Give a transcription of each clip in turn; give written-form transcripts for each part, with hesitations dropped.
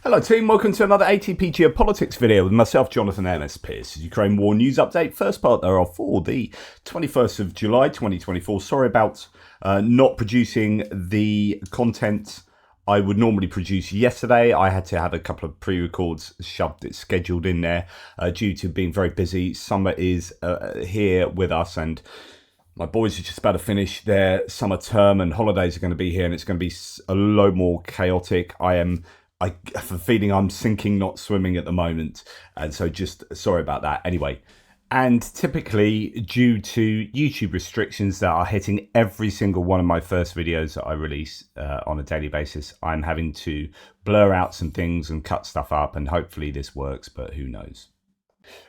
Hello team, welcome to another ATP Geopolitics video with myself, Jonathan MS Pearce. Ukraine War News Update, first part thereof for the 21st of July 2024. Sorry about not producing the content I would normally produce yesterday. I had to have a couple of pre-records scheduled in there due to being very busy. Summer is here with us and my boys are just about to finish their summer term and holidays are going to be here and it's going to be a lot more chaotic. I have a feeling I'm sinking, not swimming at the moment. And so just sorry about that. Anyway, and typically due to YouTube restrictions that are hitting every single one of my first videos that I release on a daily basis, I'm having to blur out some things and cut stuff up, and hopefully this works, but who knows.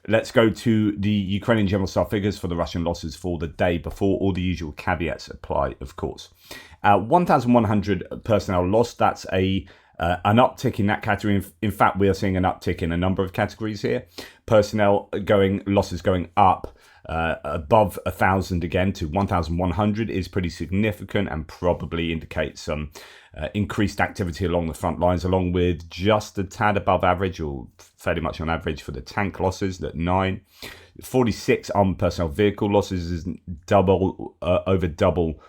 Let's go to the Ukrainian general staff figures for the Russian losses for the day before. All the usual caveats apply, of course. 1,100 personnel lost. That's an uptick in that category. In fact, we are seeing an uptick in a number of categories here. Personnel losses going up above 1,000 again to 1,100 is pretty significant and probably indicates some increased activity along the front lines, along with just a tad above average or fairly much on average for the tank losses at 9. 46 armored personnel vehicle losses is well over double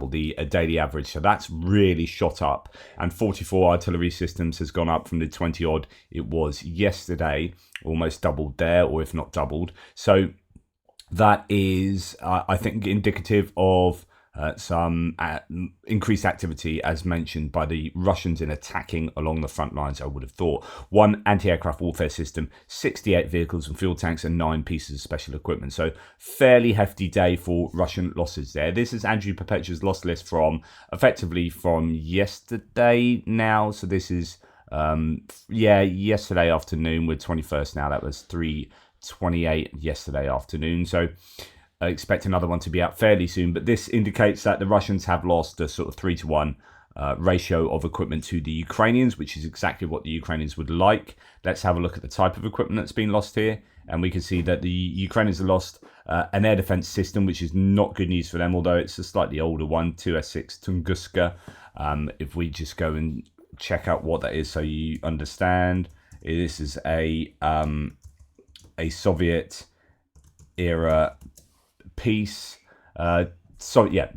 the daily average. So that's really shot up. And 44 artillery systems has gone up from the 20 odd it was yesterday, almost doubled there, or if not doubled. So that is, I think, indicative of some increased activity, as mentioned, by the Russians in attacking along the front lines, I would have thought. 1 anti-aircraft warfare system, 68 vehicles and fuel tanks, and 9 pieces of special equipment. So fairly hefty day for Russian losses there. This is Andrew Perpetua's loss list effectively from yesterday now. So this is, yesterday afternoon. We're 21st now. That was 3:28 yesterday afternoon. So I expect another one to be out fairly soon, but this indicates that the Russians have lost a sort of 3-to-1 ratio of equipment to the Ukrainians, which is exactly what the Ukrainians would like. Let's have a look at the type of equipment that's been lost here, and we can see that the Ukrainians have lost an air defense system, which is not good news for them, although it's a slightly older one, 2S6 Tunguska. If we just go and check out what that is so you understand, this is a Soviet era piece. There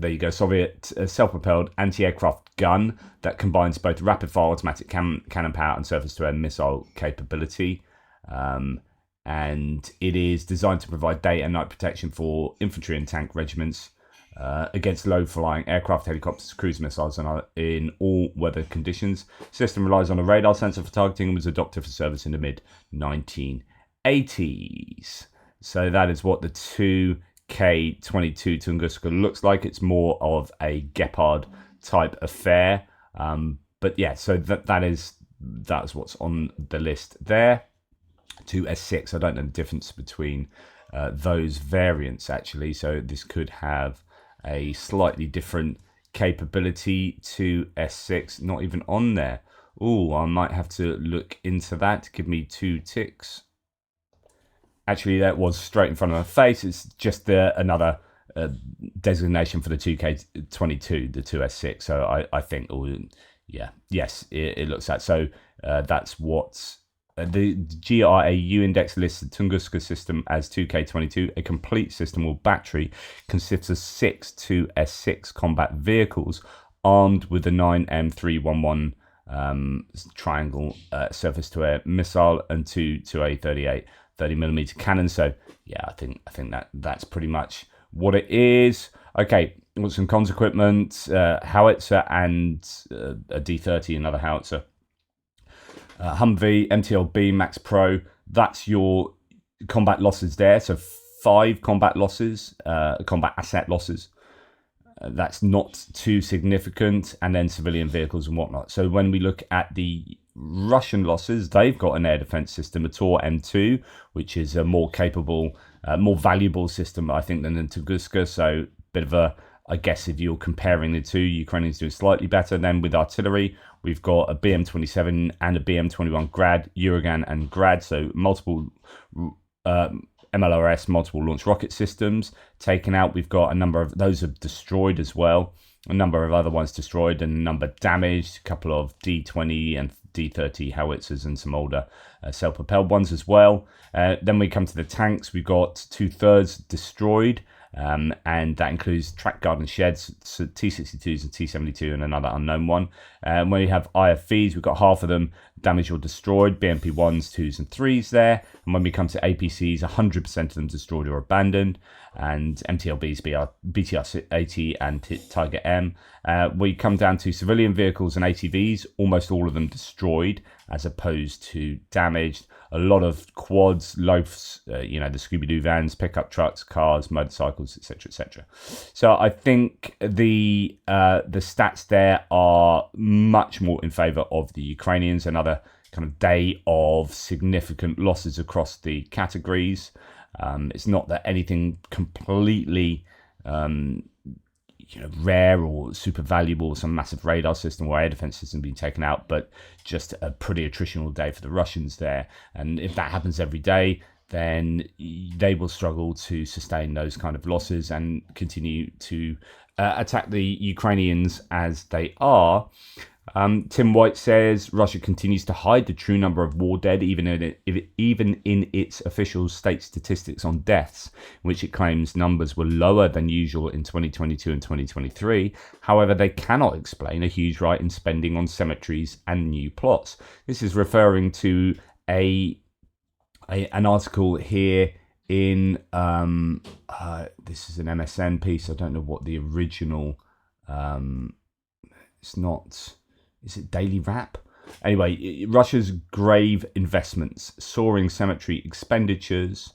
you go. Soviet self-propelled anti-aircraft gun that combines both rapid-fire automatic cannon power and surface-to-air missile capability. And it is designed to provide day and night protection for infantry and tank regiments against low-flying aircraft, helicopters, cruise missiles, and in all weather conditions. System relies on a radar sensor for targeting and was adopted for service in the mid-1980s. So that is what the K22 Tunguska looks like. It's more of a Gepard type affair. But yeah, so that's what's on the list there. 2S6. I don't know the difference between those variants actually. So this could have a slightly different capability. 2S6, not even on there. Oh, I might have to look into that. Give me 2 ticks. Actually, that was straight in front of my face. It's just another designation for the 2K22, the 2S6. So I think, yes, it looks like. So that's what the GRAU index lists the Tunguska system as 2K22. A complete system or battery consists of 6 2S6 combat vehicles armed with the 9M311 triangle surface-to-air missile and 2 2A38 30mm cannon. So yeah, I think that's pretty much what it is. Okay, got some comms equipment, howitzer and a D30, another howitzer. Humvee, MTLB, Max Pro. That's your combat losses there. So 5 combat losses, combat asset losses. That's not too significant, and then civilian vehicles and whatnot. So when we look at the Russian losses, they've got an air defense system, a Tor M2, which is a more capable, more valuable system, I think, than the Tunguska. So bit of a, I guess if you're comparing the two, Ukrainians doing slightly better. Then with artillery, we've got a BM-27 and a BM-21 Grad, Uragan and Grad, so multiple MLRS, multiple launch rocket systems taken out. We've got a number of those are destroyed as well. a number of other ones destroyed and a number damaged, a couple of D-20 and D-30 howitzers and some older self-propelled ones as well. Then we come to the tanks. We've got 2/3 destroyed, and that includes track garden sheds, so T-62s and T-72 and another unknown one. When we have IFVs, we've got half of them damaged or destroyed, BMP 1s, 2s and 3s there. And when we come to APCs, 100% of them destroyed or abandoned. And MTLBs, BTR-80 and Tiger M. We come down to civilian vehicles and ATVs, almost all of them destroyed as opposed to damaged. A lot of quads, loafs, the Scooby-Doo vans, pickup trucks, cars, motorcycles, etc., etc. So I think the stats there are much more in favour of the Ukrainians. Another kind of day of significant losses across the categories. It's not that anything completely rare or super valuable, some massive radar system or air defense system being taken out, but just a pretty attritional day for the Russians there. And if that happens every day, then they will struggle to sustain those kind of losses and continue to attack the Ukrainians as they are. Tim White says Russia continues to hide the true number of war dead, even in its official state statistics on deaths, in which it claims numbers were lower than usual in 2022 and 2023. However, they cannot explain a huge rise in spending on cemeteries and new plots. This is referring to an article here in this is an MSN piece. I don't know what the original. It's not. Is it Daily Wrap? Anyway, Russia's grave investments, soaring cemetery expenditures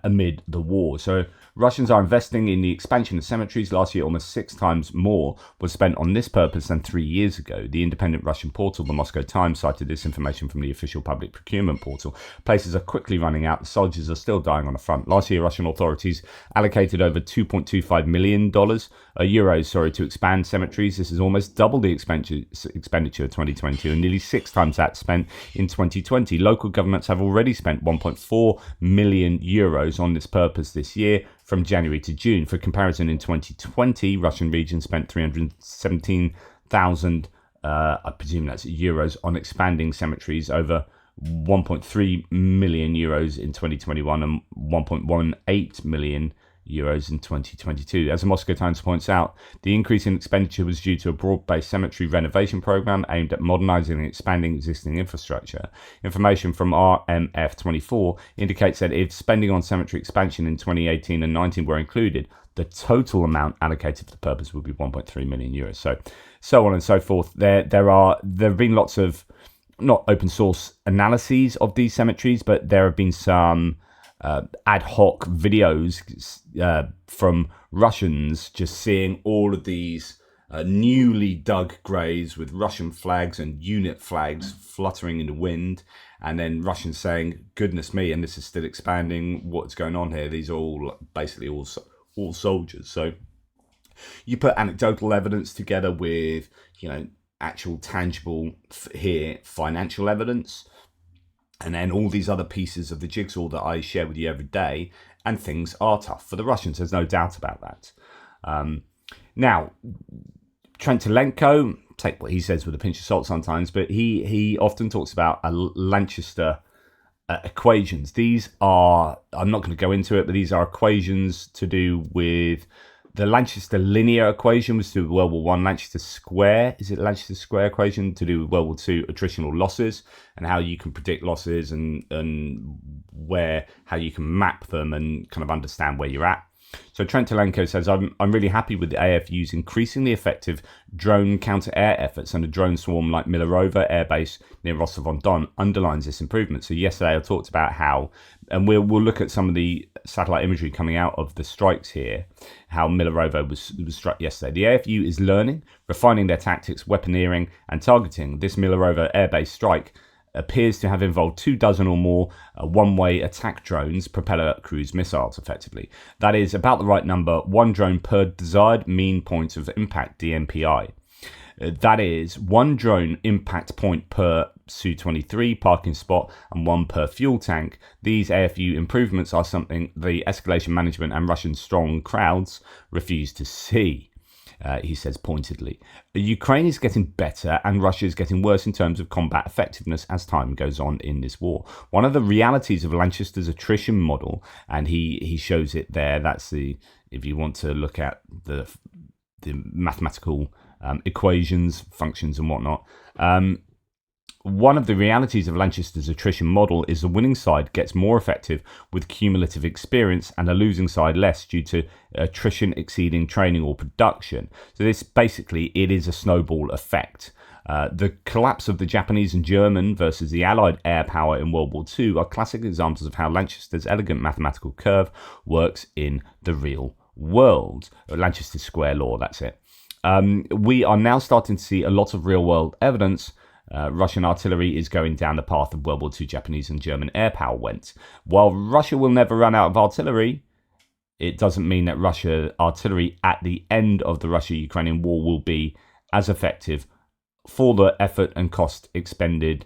amid the war. So Russians are investing in the expansion of cemeteries. Last year, almost 6 times more was spent on this purpose than 3 years ago. The independent Russian portal, the Moscow Times, cited this information from the official public procurement portal. Places are quickly running out. The soldiers are still dying on the front. Last year, Russian authorities allocated over $2.25 million to expand cemeteries. This is almost double the expenditure of 2022 and nearly 6 times that spent in 2020. Local governments have already spent 1.4 million euros on this purpose this year, from January to June. For comparison, in 2020, Russian regions spent 317,000, I presume that's euros, on expanding cemeteries, over 1.3 million euros in 2021 and 1.18 million euros in 2022. As the Moscow Times points out, the increase in expenditure was due to a broad-based cemetery renovation program aimed at modernizing and expanding existing infrastructure. Information from RMF24 indicates that if spending on cemetery expansion in 2018 and 19 were included, the total amount allocated for the purpose would be 1.3 million euros. So on and so forth. There have been lots of not open source analyses of these cemeteries, but there have been some ad hoc videos from Russians just seeing all of these newly dug graves with Russian flags and unit flags fluttering in the wind, and then Russians saying, goodness me, and this is still expanding, what's going on here? These are all basically all soldiers. So you put anecdotal evidence together with actual tangible financial evidence, and then all these other pieces of the jigsaw that I share with you every day, and things are tough for the Russians. There's no doubt about that. Now, Trentelenko, take what he says with a pinch of salt sometimes, but he often talks about Lanchester equations. These are, I'm not going to go into it, but these are equations to do with the Lanchester linear equation was to do with World War I. Lanchester square equation to do with World War II attritional losses, and how you can predict losses and how you can map them and kind of understand where you're at. So Trentelenko says, I'm really happy with the AFU's increasingly effective drone counter-air efforts, and a drone swarm like Milarova Air Base near Rostov-on-Don underlines this improvement. So yesterday I talked about how, and we'll look at some of the satellite imagery coming out of the strikes here, how Milarova was struck yesterday. The AFU is learning, refining their tactics, weaponeering and targeting. This Milarova Air Base strike appears to have involved 24 or more one-way attack drones, propeller cruise missiles, effectively. That is about the right number, one drone per desired mean point of impact, DMPI. That is one drone impact point per Su-23 parking spot and one per fuel tank. These AFU improvements are something the escalation management and Russian strong crowds refuse to see. he says pointedly. Ukraine is getting better and Russia is getting worse in terms of combat effectiveness as time goes on in this war. One of the realities of Lanchester's attrition model, and he shows it there, that's the, if you want to look at the mathematical equations, functions and whatnot, one of the realities of Lanchester's attrition model is the winning side gets more effective with cumulative experience and a losing side less due to attrition exceeding training or production. So this basically, it is a snowball effect. The collapse of the Japanese and German versus the Allied air power in World War II are classic examples of how Lanchester's elegant mathematical curve works in the real world. Lanchester's square law, that's it. We are now starting to see a lot of real world evidence. Russian artillery is going down the path of World War II Japanese and German air power went. While Russia will never run out of artillery, it doesn't mean that Russia artillery at the end of the Russia-Ukrainian war will be as effective for the effort and cost expended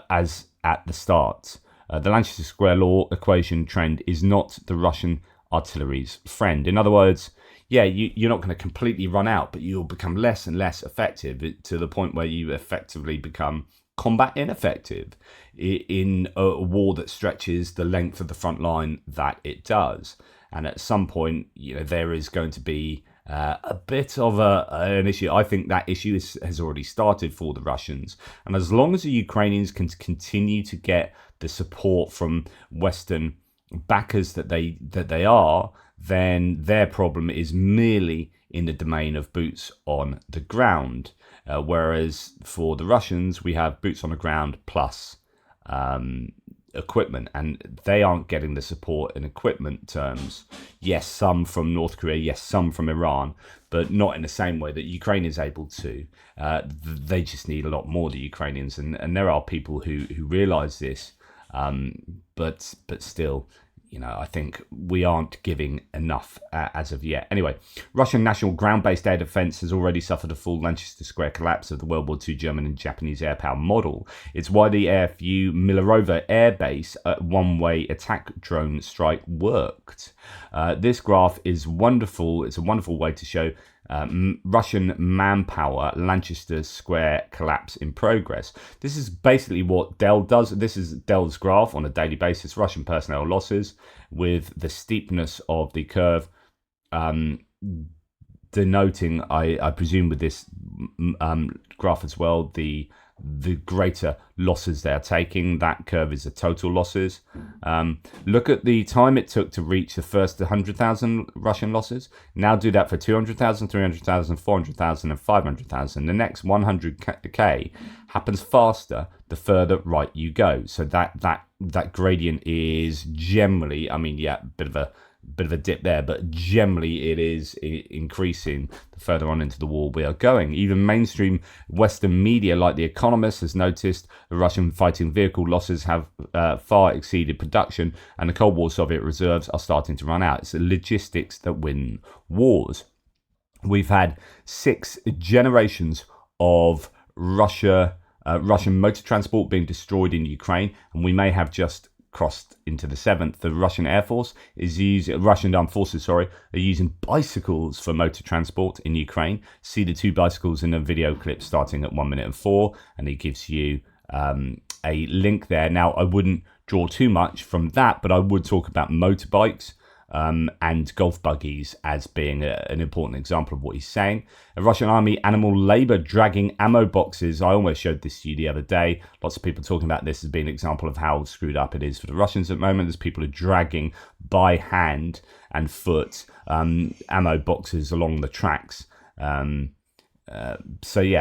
as at the start. The Lanchester Square Law equation trend is not the Russian artillery's friend. In other words, yeah, you're not going to completely run out, but you'll become less and less effective to the point where you effectively become combat ineffective in a war that stretches the length of the front line that it does. And at some point, there is going to be a bit of an issue. I think that issue has already started for the Russians. And as long as the Ukrainians can continue to get the support from Western backers that they are, then their problem is merely in the domain of boots on the ground. Whereas for the Russians, we have boots on the ground plus equipment, and they aren't getting the support in equipment terms. Yes, some from North Korea, yes, some from Iran, but not in the same way that Ukraine is able to. They just need a lot more, the Ukrainians, and there are people who realize this, but still, I think we aren't giving enough as of yet. Anyway, Russian national ground-based air defense has already suffered a full Lanchester Square collapse of the World War II German and Japanese air power model. It's why the AFU Milarova Air Base one-way attack drone strike worked. This graph is wonderful. It's a wonderful way to show Russian manpower, Lanchester Square collapse in progress. This is basically what Dell does. This is Dell's graph on a daily basis, Russian personnel losses, with the steepness of the curve denoting, I presume with this graph as well, the greater losses they are taking. That curve is the total losses. Look at the time it took to reach the first 100,000 Russian losses. Now do that for 200,000, 300,000, 400,000 and 500,000. The next 100k happens faster the further right you go. So that gradient is generally, bit of a dip there, but generally it is increasing the further on into the war we are going. Even mainstream Western media like The Economist has noticed the Russian fighting vehicle losses have far exceeded production, and the Cold War Soviet reserves are starting to run out. It's the logistics that win wars. We've had 6 generations of Russian motor transport being destroyed in Ukraine, and we may have just crossed into the 7th. The Russian Air Force Russian Armed Forces, are using bicycles for motor transport in Ukraine. See the 2 bicycles in a video clip starting at 1 minute and 4, and it gives you a link there. Now, I wouldn't draw too much from that, but I would talk about motorbikes and golf buggies as being an important example of what he's saying. A Russian army animal labor dragging ammo boxes. I almost showed this to you the other day. Lots of people talking about this as being an example of how screwed up it is for the Russians at the moment, as people are dragging by hand and foot ammo boxes along the tracks.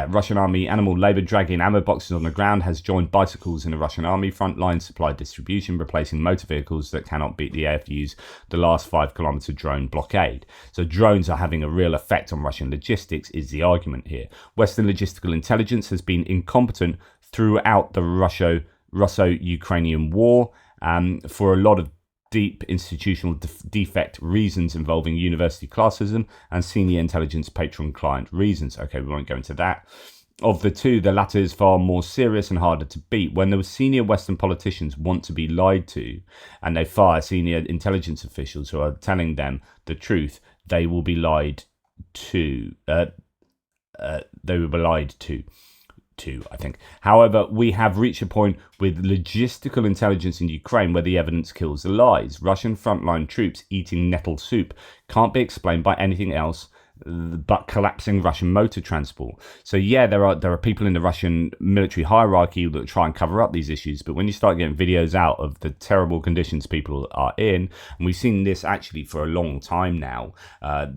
Russian army animal labor dragging ammo boxes on the ground has joined bicycles in the Russian army frontline supply distribution, replacing motor vehicles that cannot beat the AFU's the last 5-kilometer drone blockade. So drones are having a real effect on Russian logistics is the argument here. Western logistical intelligence has been incompetent throughout the Russo-Ukrainian war for a lot of deep institutional defect reasons involving university classism and senior intelligence patron-client reasons. Okay, we won't go into that. Of the two, the latter is far more serious and harder to beat. When the senior Western politicians want to be lied to and they fire senior intelligence officials who are telling them the truth, they will be lied to. They were lied to, I think. However, we have reached a point with logistical intelligence in Ukraine where the evidence kills the lies. Russian frontline troops eating nettle soup can't be explained by anything else but collapsing Russian motor transport. So yeah, there are people in the Russian military hierarchy that try and cover up these issues, but when you start getting videos out of the terrible conditions people are in, and we've seen this actually for a long time now,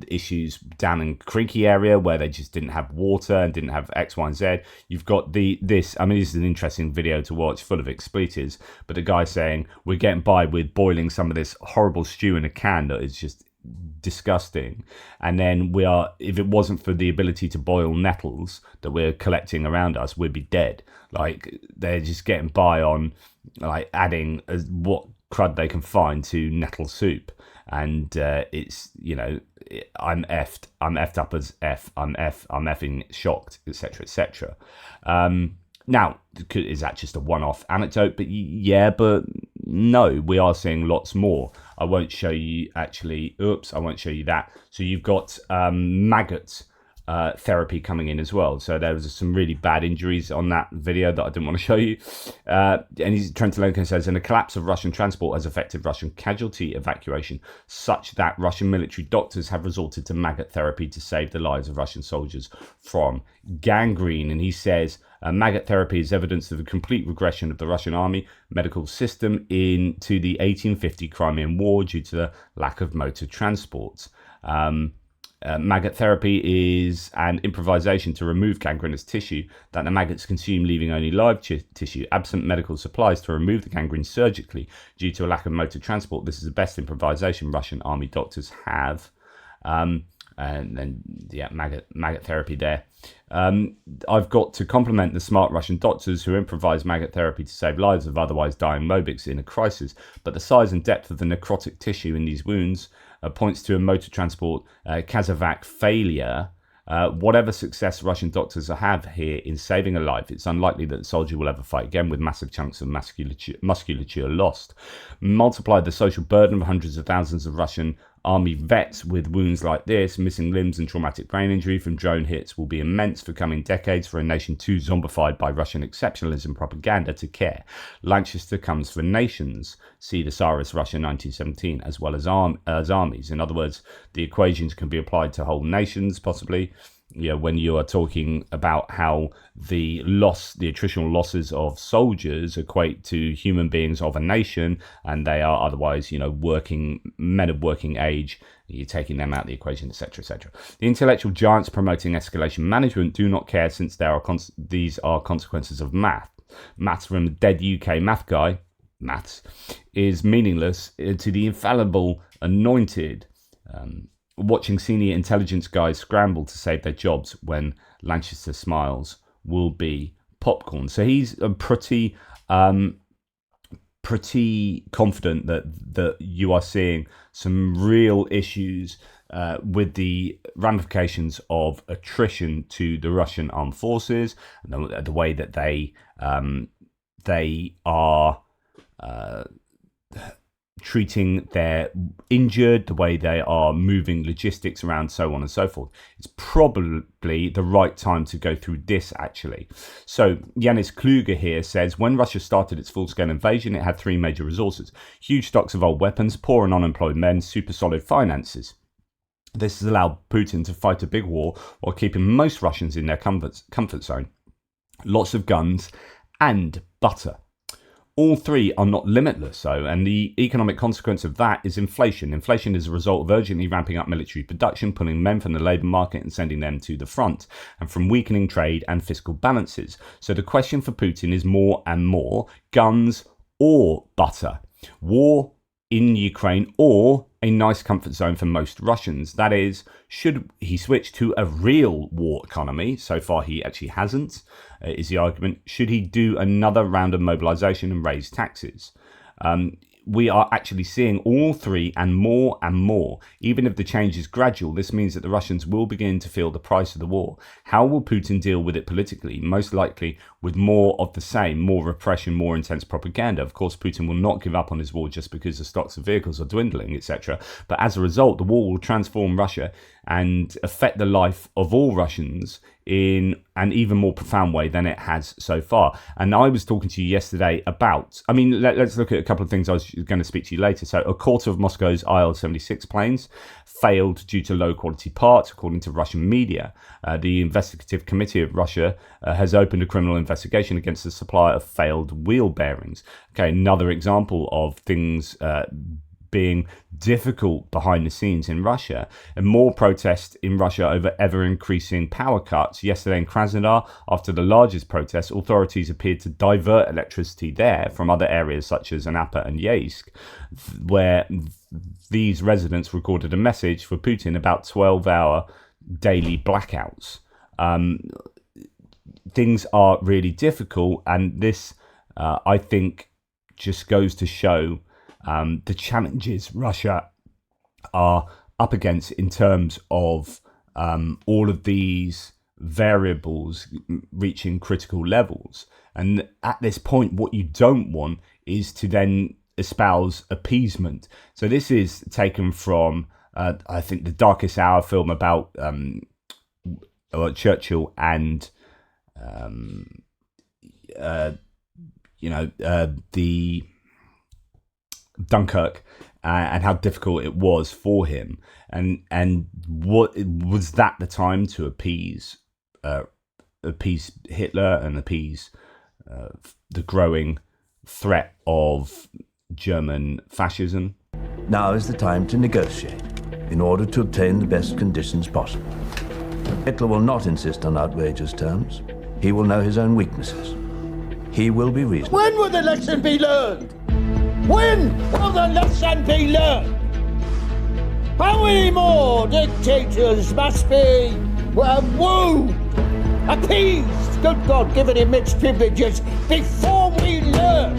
issues down in Creaky area where they just didn't have water and didn't have X, Y, and Z. You've got this is an interesting video to watch, full of expletives, but the guy saying we're getting by with boiling some of this horrible stew in a can that is just disgusting, and then if it wasn't for the ability to boil nettles that we're collecting around us, we'd be dead. Like, they're just getting by on like adding what crud they can find to nettle soup, and it's, I'm effed up as I'm effing shocked, etc., etc. Now, is that just a one-off anecdote? But yeah, but no, we are seeing lots more. I won't show you actually. Oops, I won't show you that. So you've got maggot therapy coming in as well. So there was some really bad injuries on that video that I didn't want to show you. And Trentelenko says, and the collapse of Russian transport has affected Russian casualty evacuation, such that Russian military doctors have resorted to maggot therapy to save the lives of Russian soldiers from gangrene. And he says, maggot therapy is evidence of the complete regression of the Russian army medical system into the 1850 Crimean War due to the lack of motor transport. Maggot therapy is an improvisation to remove gangrenous tissue that the maggots consume, leaving only live tissue, absent medical supplies to remove the gangrene surgically due to a lack of motor transport. This is the best improvisation Russian army doctors have. And then, yeah, maggot therapy there. I've got to compliment the smart Russian doctors who improvise maggot therapy to save lives of otherwise dying mobics in a crisis. But the size and depth of the necrotic tissue in these wounds points to a motor transport Kazovac failure. Whatever success Russian doctors have here in saving a life, it's unlikely that the soldier will ever fight again with massive chunks of musculature lost. Multiply the social burden of hundreds of thousands of Russian army vets with wounds like this, missing limbs and traumatic brain injury from drone hits will be immense for coming decades for a nation too zombified by Russian exceptionalism propaganda to care. Lancaster comes for nations. See the Tsarist Russia 1917, as well as armies. In other words, the equations can be applied to whole nations, possibly. When you are talking about how the attritional losses of soldiers equate to human beings of a nation, and they are otherwise, men of working age, you're taking them out of the equation, etc., etc. The intellectual giants promoting escalation management do not care, since these are consequences of math. Maths from a dead UK math guy, maths, is meaningless to the infallible anointed. Watching senior intelligence guys scramble to save their jobs when Lancaster smiles will be popcorn. So he's pretty confident that you are seeing some real issues with the ramifications of attrition to the Russian armed forces, and the way that they are treating their injured, the way they are moving logistics around, so on and so forth. It's probably the right time to go through this, actually. So Yanis Kluger here says, when Russia started its full-scale invasion, it had three major resources: huge stocks of old weapons, poor and unemployed men, super solid finances. This has allowed Putin to fight a big war while keeping most Russians in their comfort zone. Lots of guns and butter. All three are not limitless, though, and the economic consequence of that is inflation. Inflation is a result of urgently ramping up military production, pulling men from the labour market and sending them to the front, and from weakening trade and fiscal balances. So the question for Putin is more and more: guns or butter? War in Ukraine or a nice comfort zone for most Russians? That is, should he switch to a real war economy? So far he actually hasn't, is the argument. Should he do another round of mobilization and raise taxes? we are actually seeing all three and more and more. Even if the change is gradual, this means that the Russians will begin to feel the price of the war. How will Putin deal with it politically? Most likely with more of the same, more repression, more intense propaganda. Of course, Putin will not give up on his war just because the stocks of vehicles are dwindling, etc. But as a result, the war will transform Russia and affect the life of all Russians in an even more profound way than it has so far. And I was talking to you yesterday about, let's look at a couple of things I was going to speak to you later. So a quarter of Moscow's Il-76 planes failed due to low quality parts, according to Russian media. The Investigative Committee of Russia has opened a criminal investigation against the supplier of failed wheel bearings. Okay, another example of things being difficult behind the scenes in Russia, and more protests in Russia over ever increasing power cuts. Yesterday in Krasnodar, after the largest protest, authorities appeared to divert electricity there from other areas such as Anapa and Yeysk, where these residents recorded a message for Putin about 12-hour daily blackouts. Things are really difficult, and this, I think, just goes to show the challenges Russia are up against in terms of all of these variables reaching critical levels. And at this point, what you don't want is to then espouse appeasement. So this is taken from, I think, the Darkest Hour film about Churchill and, the Dunkirk, and how difficult it was for him, and what was that the time to appease Hitler and appease the growing threat of German fascism. Now is the time to negotiate in order to obtain the best conditions possible. Hitler will not insist on outrageous terms. He will know his own weaknesses. He will be reasonable. When will the lesson be learned? When will the lesson be learned? How many more dictators must be wooed, appeased, good God, given immense privileges, before we learn?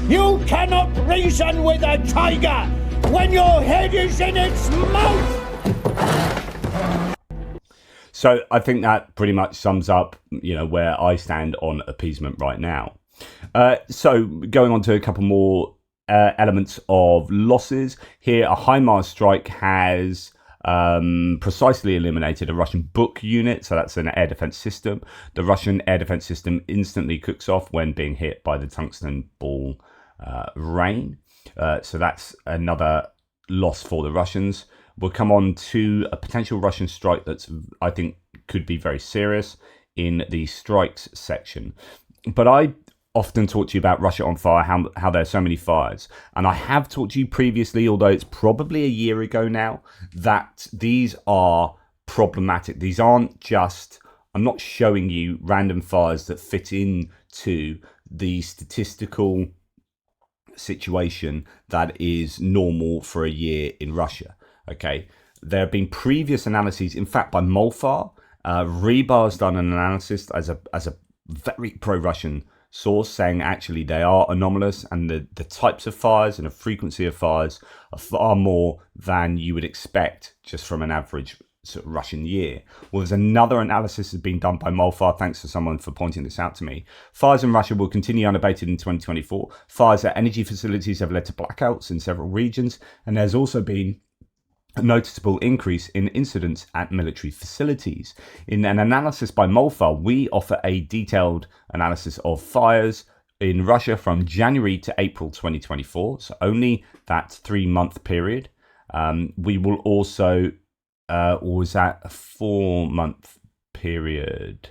You cannot reason with a tiger when your head is in its mouth. So I think that pretty much sums up, where I stand on appeasement right now. So going on to a couple more elements of losses here. A HIMARS strike has precisely eliminated a Russian Buk unit, so that's an air defense system. The Russian air defense system instantly cooks off when being hit by the tungsten ball rain. So that's another loss for the Russians. We'll come on to a potential Russian strike that's, I think, could be very serious in the strikes section. But I often talk to you about Russia on fire, how there are so many fires. And I have talked to you previously, although it's probably a year ago now, that these are problematic. These aren't just, I'm not showing you random fires that fit into the statistical situation that is normal for a year in Russia. Okay, there have been previous analyses, in fact, by Molfar. Rebar's done an analysis as a very pro-Russian source, saying actually they are anomalous, and the types of fires and the frequency of fires are far more than you would expect just from an average sort of Russian year. Well, there's another analysis that's been done by Molfar. Thanks to someone for pointing this out to me. Fires in Russia will continue unabated in 2024. Fires at energy facilities have led to blackouts in several regions, and there's also been a noticeable increase in incidents at military facilities. In an analysis by Molfar, we offer a detailed analysis of fires in Russia from January to April 2024, so only that 3-month period. We will also, or was that a 4-month period?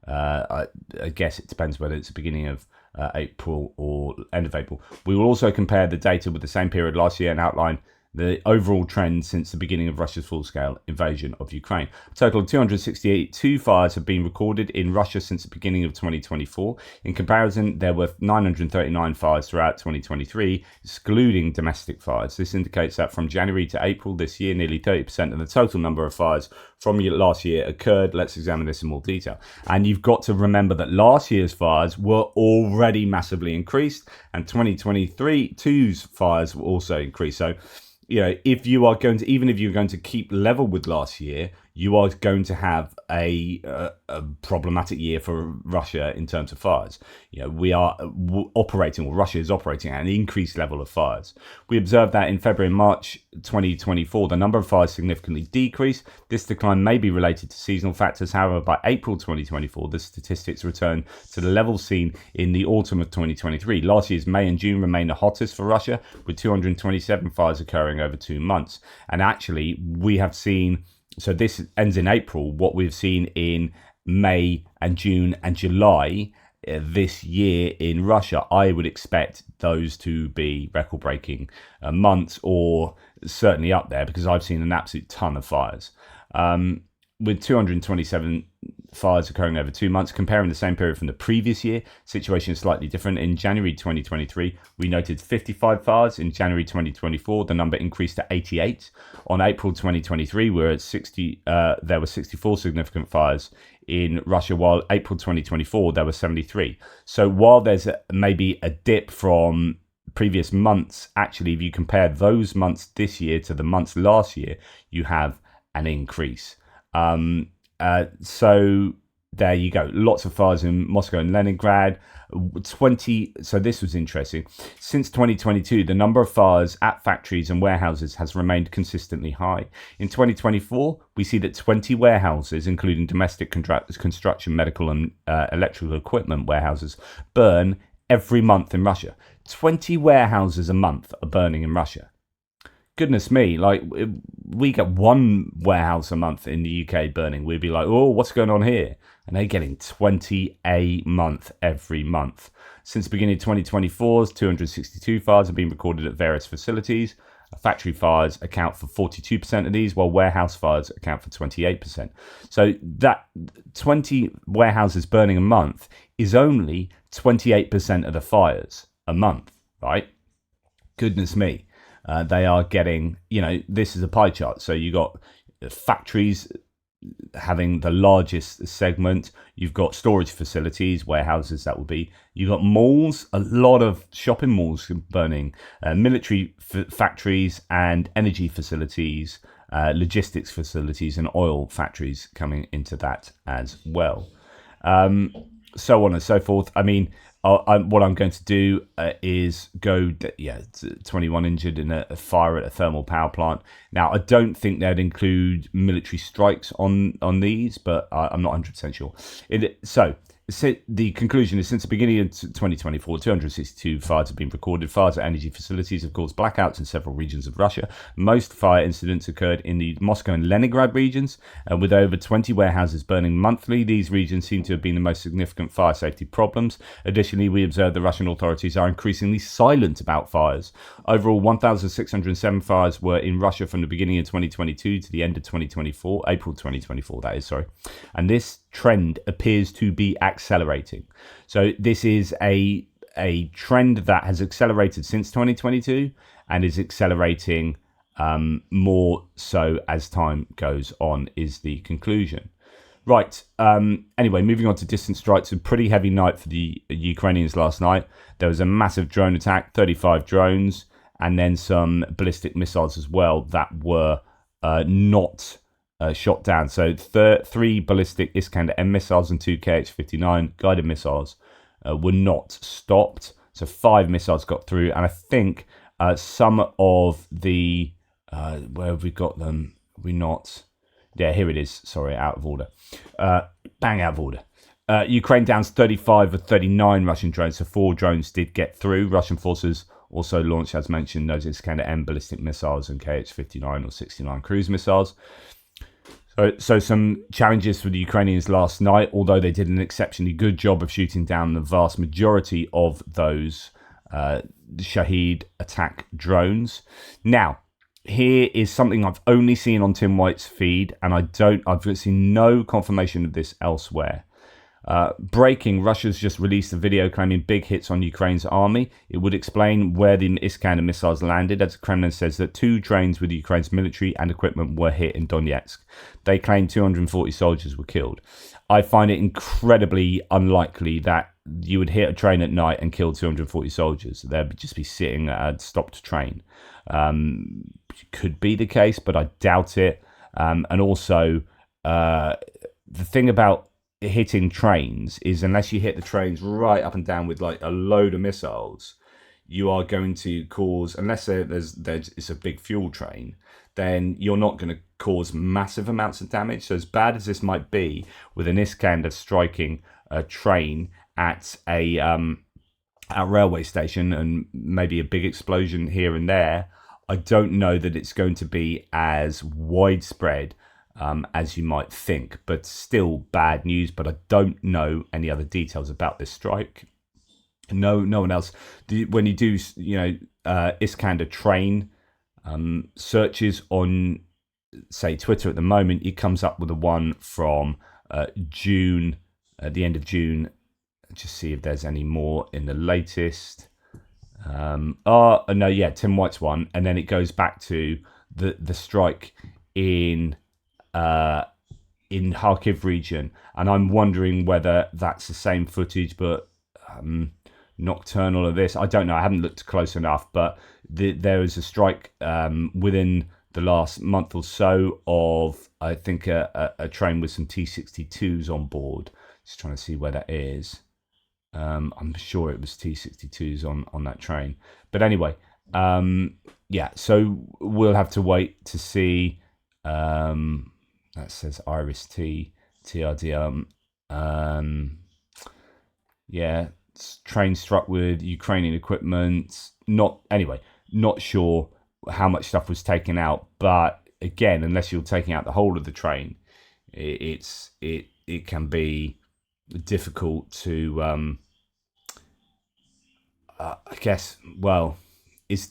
I guess it depends whether it's the beginning of April or end of April. We will also compare the data with the same period last year and outline the overall trend since the beginning of Russia's full-scale invasion of Ukraine. A total of 262 fires have been recorded in Russia since the beginning of 2024. In comparison, there were 939 fires throughout 2023, excluding domestic fires. This indicates that from January to April this year, nearly 30% of the total number of fires from last year occurred. Let's examine this in more detail. And you've got to remember that last year's fires were already massively increased, and 2023's fires were also increased. So, if you are going to, even if you're going to keep level with last year, you are going to have a problematic year for Russia in terms of fires. We are operating, or Russia is operating at an increased level of fires. We observed that in February and March 2024, the number of fires significantly decreased. This decline may be related to seasonal factors. However, by April 2024, the statistics returned to the level seen in the autumn of 2023. Last year's May and June remained the hottest for Russia, with 227 fires occurring over 2 months. And actually, we have seen, so this ends in April, what we've seen in May and June and July this year in Russia, I would expect those to be record-breaking months, or certainly up there, because I've seen an absolute ton of fires. With 227 fires occurring over 2 months, comparing the same period from the previous year, situation is slightly different. In January 2023, we noted 55 fires. In January 2024, the number increased to 88. On April 2023, we were at 60. There were 64 significant fires in Russia, while April 2024, there were 73. So while there's maybe a dip from previous months, actually, if you compare those months this year to the months last year, you have an increase. So there you go. Lots of fires in Moscow and Leningrad. So this was interesting. Since 2022, the number of fires at factories and warehouses has remained consistently high. In 2024, we see that 20 warehouses, including domestic construction, medical and electrical equipment warehouses, burn every month in Russia. 20 warehouses a month are burning in Russia. Goodness me, like, we get one warehouse a month in the UK burning, we'd be like, oh, what's going on here? And they're getting 20 a month every month. Since the beginning of 2024, 262 fires have been recorded at various facilities. Factory fires account for 42% of these, while warehouse fires account for 28%. So that 20 warehouses burning a month is only 28% of the fires a month, right? Goodness me. They are getting, this is a pie chart. So you got factories having the largest segment. You've got storage facilities, warehouses, that would be. You've got malls, a lot of shopping malls burning, military factories and energy facilities, logistics facilities and oil factories coming into that as well. So on and so forth. I mean, what I'm going to do is go, 21 injured in a fire at a thermal power plant. Now, I don't think they'd include military strikes on these, but I'm not 100% sure. So the conclusion is, since the beginning of 2024, 262 fires have been recorded. Fires at energy facilities have caused blackouts in several regions of Russia. Most fire incidents occurred in the Moscow and Leningrad regions, with over 20 warehouses burning monthly. These regions seem to have been the most significant fire safety problems. Additionally, we observe the Russian authorities are increasingly silent about fires. Overall, 1,607 fires were in Russia from the beginning of 2022 to the end of 2024, April 2024, that is, sorry. And this trend appears to be accelerating. So this is a trend that has accelerated since 2022 and is accelerating more so as time goes on, is the conclusion. Right. Anyway, moving on to distant strikes. A pretty heavy night for the Ukrainians last night. There was a massive drone attack, 35 drones, and then some ballistic missiles as well that were not shot down. So 3 ballistic Iskander-M missiles and 2 Kh-59 guided missiles were not stopped. So 5 missiles got through, and I think some of the where have we got them? Yeah, here it is. Sorry, out of order. Bang, out of order. Ukraine downs 35 of 39 Russian drones, so 4 drones did get through. Russian forces also launched, as mentioned, those Iskander-M ballistic missiles and Kh-59 or 69 cruise missiles. So some challenges for the Ukrainians last night, although they did an exceptionally good job of shooting down the vast majority of those Shahed attack drones. Now, here is something I've only seen on Tim White's feed, and I've seen no confirmation of this elsewhere. Breaking, Russia's just released a video claiming big hits on Ukraine's army. It would explain where the Iskander missiles landed, as the Kremlin says that 2 trains with Ukraine's military and equipment were hit in Donetsk. They claim 240 soldiers were killed. I find it incredibly unlikely that you would hit a train at night and kill 240 soldiers. They'd just be sitting at a stopped train. Could be the case, but I doubt it. And also, the thing about hitting trains is unless you hit the trains right up and down with like a load of missiles, you are going to cause, unless it's a big fuel train, then you're not going to cause massive amounts of damage. So as bad as this might be, with an Iskander striking a train at a railway station and maybe a big explosion here and there, I don't know that it's going to be as widespread as you might think, but still bad news. But I don't know any other details about this strike. No one else. When you do, Iskander train searches on, say, Twitter at the moment, it comes up with the one from June, at the end of June. Just see if there's any more in the latest. Tim White's one, and then it goes back to the strike in Kharkiv region, and I'm wondering whether that's the same footage, but nocturnal of this. I don't know. I haven't looked close enough, but there was a strike within the last month or so of, I think, a train with some T-62s on board. Just trying to see where that is. I'm sure it was T-62s on that train. But anyway, so we'll have to wait to see. That says Iris T, TRD. Train struck with Ukrainian equipment. Not sure how much stuff was taken out. But again, unless you're taking out the whole of the train, it can be difficult to I guess, well, it's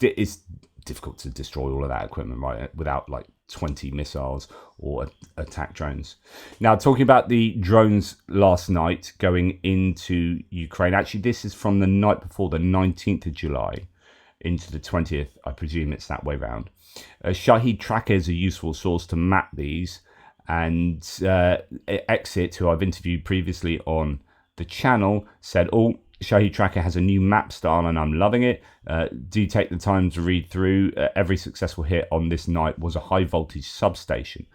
difficult to destroy all of that equipment, right, without like 20 missiles or attack drones. Now, talking about the drones last night going into Ukraine, actually this is from the night before, the 19th of July into the 20th. I presume it's that way round. Shahid Tracker is a useful source to map these, and Exit, who I've interviewed previously on the channel, said, Shahid Tracker has a new map style and I'm loving it. Do take the time to read through. Every successful hit on this night was a high voltage substation.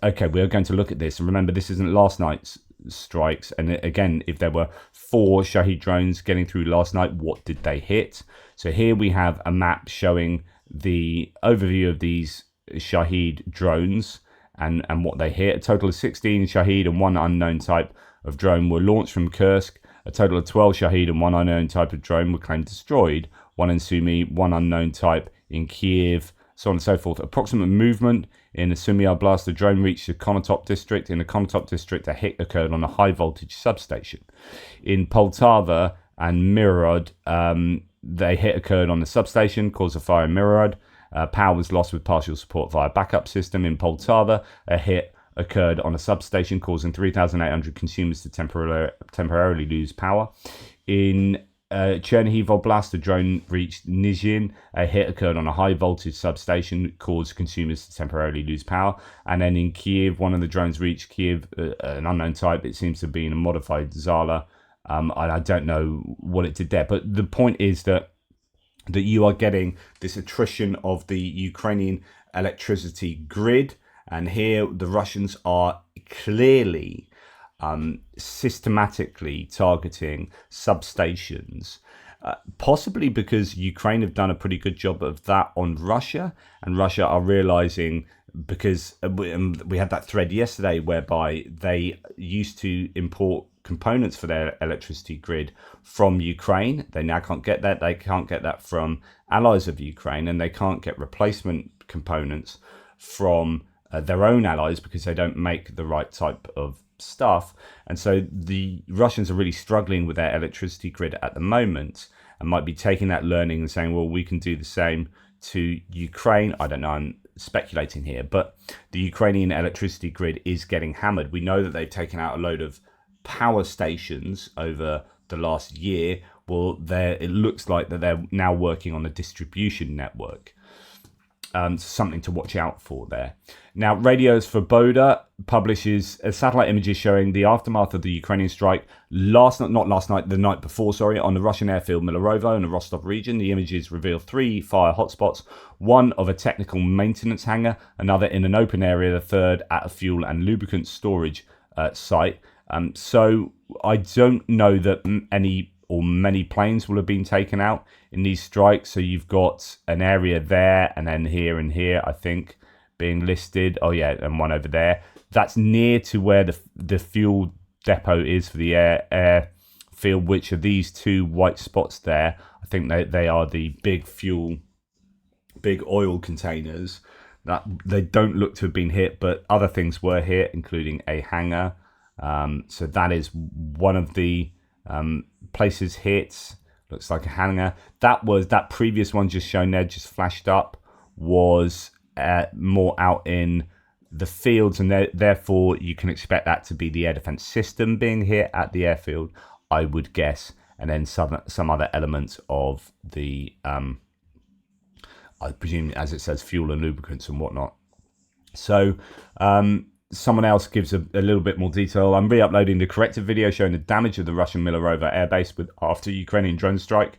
Okay, we are going to look at this, and remember, this isn't last night's strikes. And again, if there were 4 Shahid drones getting through last night, what did they hit? So here we have a map showing the overview of these Shahid drones and what they hit. A total of 16 Shahid and 1 unknown type of drone were launched from Kursk. A total of 12 Shahid and 1 unknown type of drone were claimed destroyed. 1 in Sumy, 1 unknown type in Kiev, so on and so forth. Approximate movement in the Sumy Oblast, the drone reached the Konotop district. In the Konotop district, a hit occurred on a high voltage substation. In Poltava and Mirorod, the hit occurred on the substation, caused a fire in Mirorod. Power was lost with partial support via backup system. In Poltava, a hit occurred on a substation, causing 3,800 consumers to temporarily lose power. In Chernihiv Oblast, a drone reached Nizhin. A hit occurred on a high voltage substation, caused consumers to temporarily lose power. And then in Kiev, one of the drones reached Kiev, an unknown type. It seems to have been a modified Zala. I don't know what it did there, but the point is that you are getting this attrition of the Ukrainian electricity grid. And here the Russians are clearly systematically targeting substations, possibly because Ukraine have done a pretty good job of that on Russia, and Russia are realizing, because we had that thread yesterday whereby they used to import components for their electricity grid from Ukraine. They now can't get that. They can't get that from allies of Ukraine, and they can't get replacement components from their own allies because they don't make the right type of stuff. And so the Russians are really struggling with their electricity grid at the moment, and might be taking that learning and saying, well, we can do the same to Ukraine. I don't know, I'm speculating here, but the Ukrainian electricity grid is getting hammered. We know that they've taken out a load of power stations over the last year. Well, it looks like that they're now working on a distribution network. Something to watch out for there. Now, Radio Svoboda publishes satellite images showing the aftermath of the Ukrainian strike the night before, on the Russian airfield Milarovo in the Rostov region. The images reveal 3 fire hotspots, one of a technical maintenance hangar, another in an open area, the third at a fuel and lubricant storage site. So I don't know that many planes will have been taken out in these strikes. So you've got an area there, and then here and here, I think, being listed. Oh yeah, and one over there. That's near to where the fuel depot is for the airfield, which are these 2 white spots there. I think they are the big oil containers. That they don't look to have been hit, but other things were hit, including a hangar. So that is one of the places hit. Looks like a hangar. That previous one just shown there, just flashed up, was more out in the fields, and therefore you can expect that to be the air defense system being hit at the airfield, I would guess, and then some other elements of the I presume, as it says, fuel and lubricants and whatnot. So someone else gives a little bit more detail. I'm re-uploading the corrected video showing the damage of the Russian Milarovo airbase after Ukrainian drone strike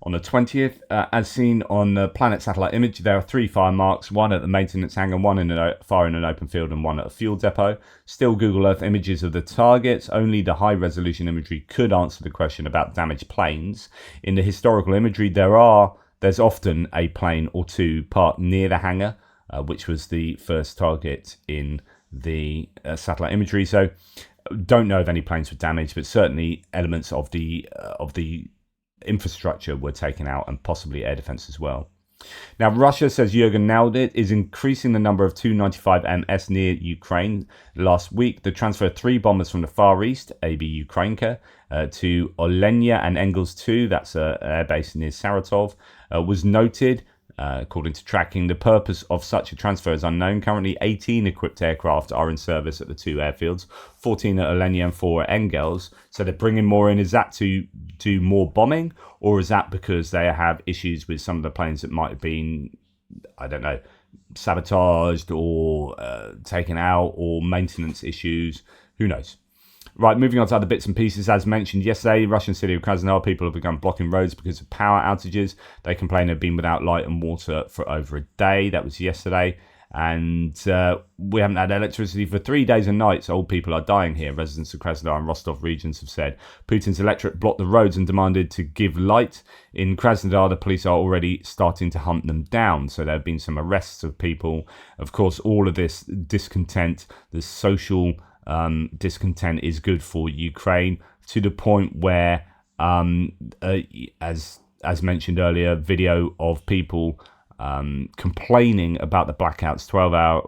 on the 20th. As seen on the Planet satellite image, there are 3 fire marks, one at the maintenance hangar, one in a fire in an open field, and one at a fuel depot. Still Google Earth images of the targets. Only the high-resolution imagery could answer the question about damaged planes. In the historical imagery, there's often a plane or 2 parked near the hangar, which was the first target in the satellite imagery. So don't know if any planes were damaged, but certainly elements of the infrastructure were taken out, and possibly air defense as well. Now, Russia, says Jürgen Naudit, is increasing the number of Tu-95MS near Ukraine. Last week, the transfer of 3 bombers from the Far East, AB Ukrainka, to Olenia and Engels 2, that's an airbase near Saratov, was noted. According to tracking, the purpose of such a transfer is unknown. Currently, 18 equipped aircraft are in service at the 2 airfields, 14 at Olenia and 4 at Engels. So they're bringing more in. Is that to do more bombing, or is that because they have issues with some of the planes that might have been, I don't know, sabotaged or taken out, or maintenance issues? Who knows? Right, moving on to other bits and pieces. As mentioned yesterday, Russian city of Krasnodar, people have begun blocking roads because of power outages. They complain they've been without light and water for over a day. That was yesterday. And we haven't had electricity for 3 days and nights. Old people are dying here. Residents of Krasnodar and Rostov regions have said Putin's electorate blocked the roads and demanded to give light. In Krasnodar, the police are already starting to hunt them down. So there have been some arrests of people. Of course, all of this discontent, this social discontent, is good for Ukraine, to the point where, as mentioned earlier, video of people complaining about the blackouts, 12-hour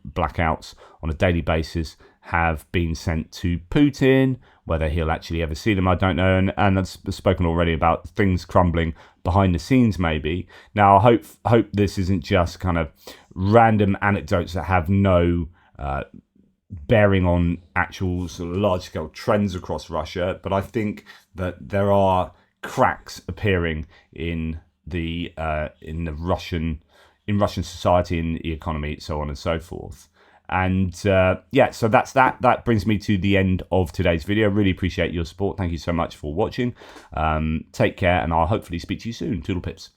blackouts on a daily basis, have been sent to Putin. Whether he'll actually ever see them, I don't know. And I've spoken already about things crumbling behind the scenes, maybe. Now, I hope this isn't just kind of random anecdotes that have no bearing on actual sort of large-scale trends across Russia, but I think that there are cracks appearing in Russian society, in the economy, so on and so forth. And so that's that. That brings me to the end of today's video. Really appreciate your support. Thank you so much for watching. Take care, and I'll hopefully speak to you soon. Toodle pips.